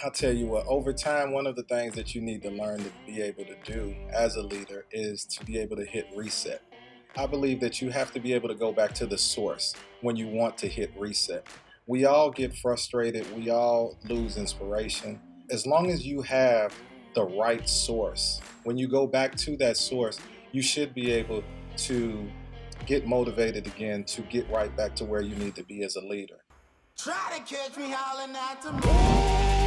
I'll tell you what, over time, one of the things that you need to learn to be able to do as a leader is to be able to hit reset. I believe that you have to be able to go back to the source when you want to hit reset. We all get frustrated, we all lose inspiration. As long as you have the right source, when you go back to that source, you should be able to get motivated again to get right back to where you need to be as a leader. Try to catch me howling at the moon.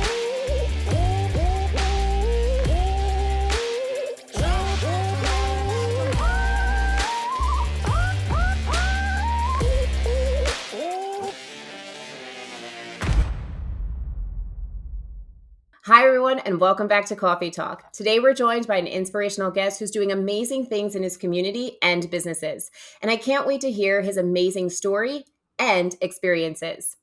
Hi, everyone, and welcome back to Coffee Talk. Today, we're joined by an inspirational guest who's doing amazing things in his community and businesses. And I can't wait to hear his amazing story and experiences.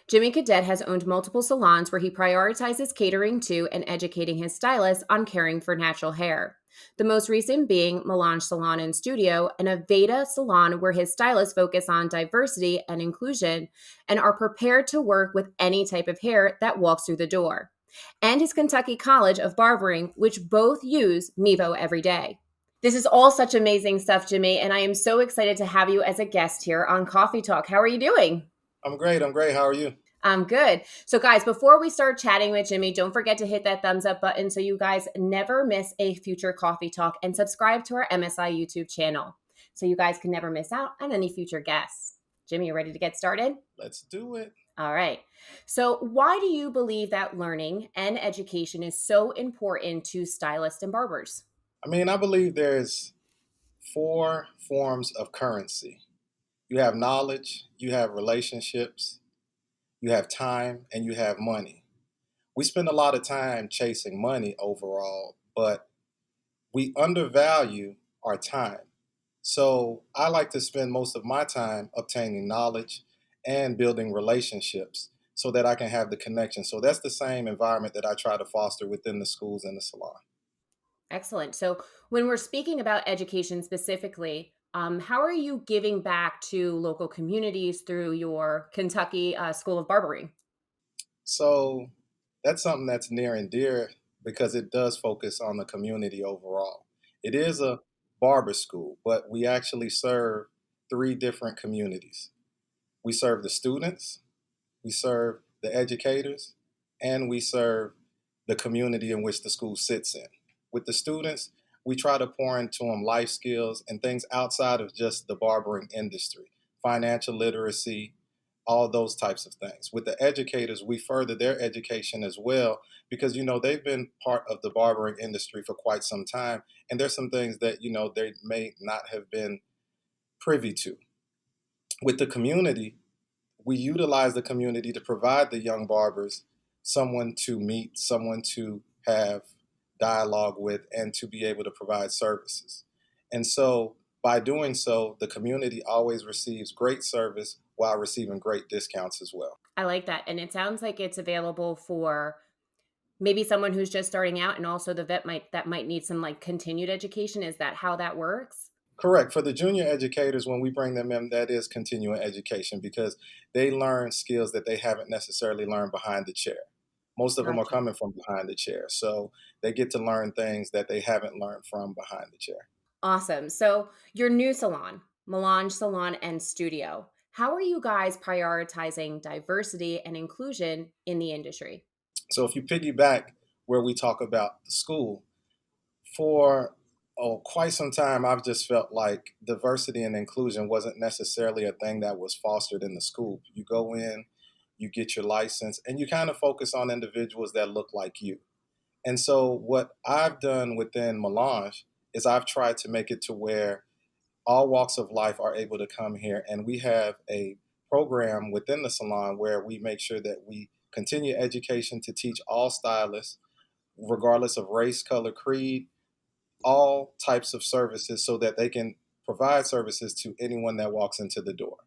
Jimmy Cadet has owned multiple salons where he prioritizes catering to and educating his stylists on caring for natural hair. The most recent being Mélange Salon and Studio, an Aveda Salon where his stylists focus on diversity and inclusion and are prepared to work with any type of hair that walks through the door, and his Kentucky College of Barbering, which both use Meevo every day. This is all such amazing stuff, Jimmy, and I am so excited to have you as a guest here on Coffee Talk. How are you doing? I'm great. I'm great. How are you? I'm good. So, guys, before we start chatting with Jimmy, don't forget to hit that thumbs up button so you guys never miss a future Coffee Talk, and subscribe to our MSI YouTube channel so you guys can never miss out on any future guests. Jimmy, you ready to get started? Let's do it. All right. So, why do you believe that learning and education is so important to stylists and barbers? I believe there's four forms of currency. You have knowledge, you have relationships, you have time, and you have money. We spend a lot of time chasing money overall, but we undervalue our time. So I like to spend most of my time obtaining knowledge and building relationships so that I can have the connection. So that's the same environment that I try to foster within the schools and the salon. Excellent. So, when we're speaking about education specifically, how are you giving back to local communities through your Kentucky School of Barbering? So that's something that's near and dear because it does focus on the community overall. It is a barber school, but we actually serve three different communities. We serve the students, we serve the educators, and we serve the community in which the school sits in. With the students, we try to pour into them life skills and things outside of just the barbering industry, financial literacy, all those types of things. With the educators, we further their education as well because they've been part of the barbering industry for quite some time, and there's some things that they may not have been privy to. With the community, we utilize the community to provide the young barbers someone to meet, someone to have dialogue with, and to be able to provide services. And so by doing so, the community always receives great service while receiving great discounts as well. I like that. And it sounds like it's available for maybe someone who's just starting out, and also the vet might need some like continued education. Is that how that works? Correct. For the junior educators, when we bring them in, that is continuing education because they learn skills that they haven't necessarily learned behind the chair. Most of them are Gotcha. coming from behind the chair. So they get to learn things that they haven't learned from behind the chair. Awesome. So, your new salon, Melange Salon and Studio, how are you guys prioritizing diversity and inclusion in the industry? So if you piggyback where we talk about the school, for quite some time, I've just felt like diversity and inclusion wasn't necessarily a thing that was fostered in the school. You go in, you get your license, and you kind of focus on individuals that look like you. And so, what I've done within Melange is I've tried to make it to where all walks of life are able to come here, and we have a program within the salon where we make sure that we continue education to teach all stylists, regardless of race, color, creed, all types of services so that they can provide services to anyone that walks into the door.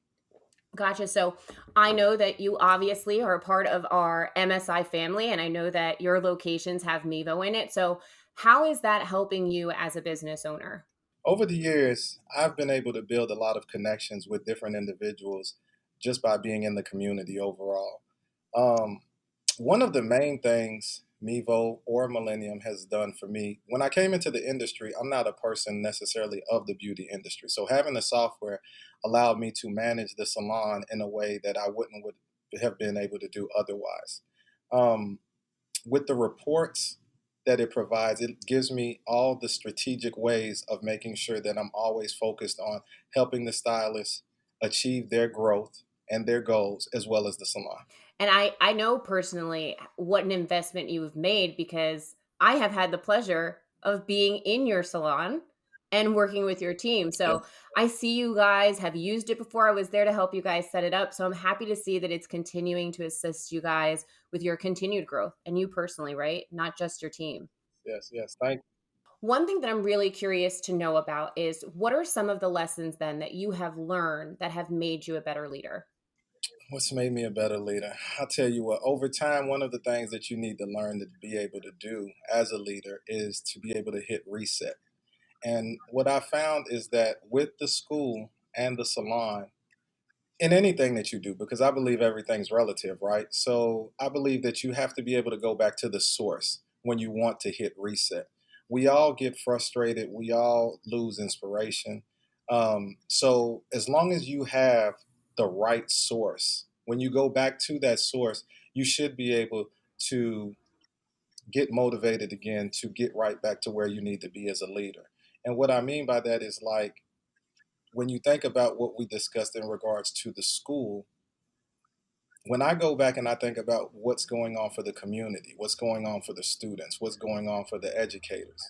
Gotcha. So I know that you obviously are a part of our MSI family, and I know that your locations have Mevo in it. So how is that helping you as a business owner? Over the years, I've been able to build a lot of connections with different individuals just by being in the community overall. Um, One of the main things Mevo or Millennium has done for me, when I came into the industry, I'm not a person necessarily of the beauty industry. So having the software allowed me to manage the salon in a way that I wouldn't would have been able to do otherwise. Um, with the reports that it provides, it gives me all the strategic ways of making sure that I'm always focused on helping the stylists achieve their growth and their goals as well as the salon. And I know personally what an investment you've made because I have had the pleasure of being in your salon and working with your team. So Yes, I see you guys have used it before. I was there to help you guys set it up. So I'm happy to see that it's continuing to assist you guys with your continued growth and you personally, right? Not just your team. yes, yes. Thank One thing that I'm really curious to know about is what are some of the lessons then that you have learned that have made you a better leader? What's made me a better leader? I'll tell you what, over time, one of the things that you need to learn to be able to do as a leader is to be able to hit reset. And what I found is that with the school and the salon, in anything that you do, because I believe everything's relative, right? So I believe that you have to be able to go back to the source when you want to hit reset. We all get frustrated, we all lose inspiration. So as long as you have the right source, when you go back to that source, you should be able to get motivated again to get right back to where you need to be as a leader. And what I mean by that is like when you think about what we discussed in regards to the school, when I go back and I think about what's going on for the community, what's going on for the students, what's going on for the educators,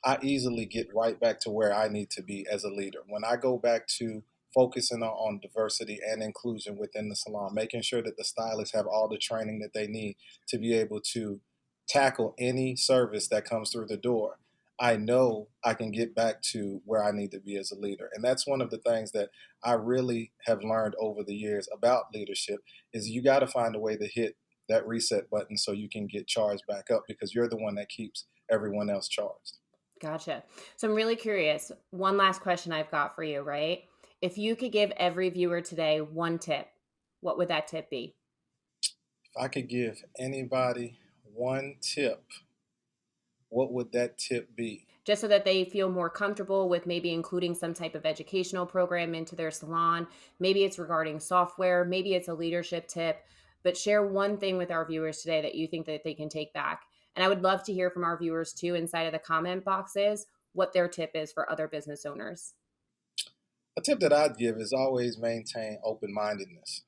I easily get right back to where I need to be as a leader. When I go back to focusing on diversity and inclusion within the salon, making sure that the stylists have all the training that they need to be able to tackle any service that comes through the door, I know I can get back to where I need to be as a leader. And that's one of the things that I really have learned over the years about leadership is you got to find a way to hit that reset button so you can get charged back up because you're the one that keeps everyone else charged. Gotcha. So I'm really curious. One last question I've got for you, right? If you could give every viewer today one tip, what would that tip be? If I could give anybody one tip, what would that tip be? Just so that they feel more comfortable with maybe including some type of educational program into their salon. Maybe it's regarding software, maybe it's a leadership tip, but share one thing with our viewers today that you think that they can take back. And I would love to hear from our viewers too inside of the comment boxes what their tip is for other business owners. A tip that I'd give is always maintain open mindedness.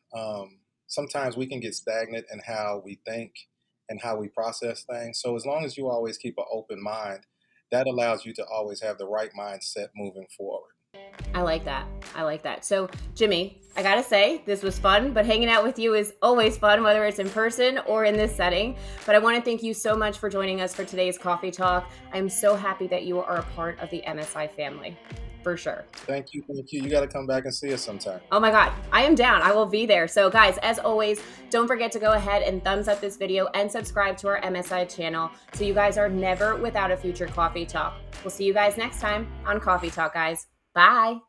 Sometimes we can get stagnant in how we think and how we process things. So, as long as you always keep an open mind, that allows you to always have the right mindset moving forward. I like that. I like that. So, Jimmy, I gotta say, this was fun, but hanging out with you is always fun, whether it's in person or in this setting. But I wanna thank you so much for joining us for today's coffee talk. I'm so happy that you are a part of the MSI family, for sure. Thank you. Thank you. You got to come back and see us sometime. Oh my God, I am down. I will be there. So, guys, as always, don't forget to go ahead and thumbs up this video and subscribe to our MSI channel so you guys are never without a future coffee talk. We'll see you guys next time on Coffee Talk, guys. Bye.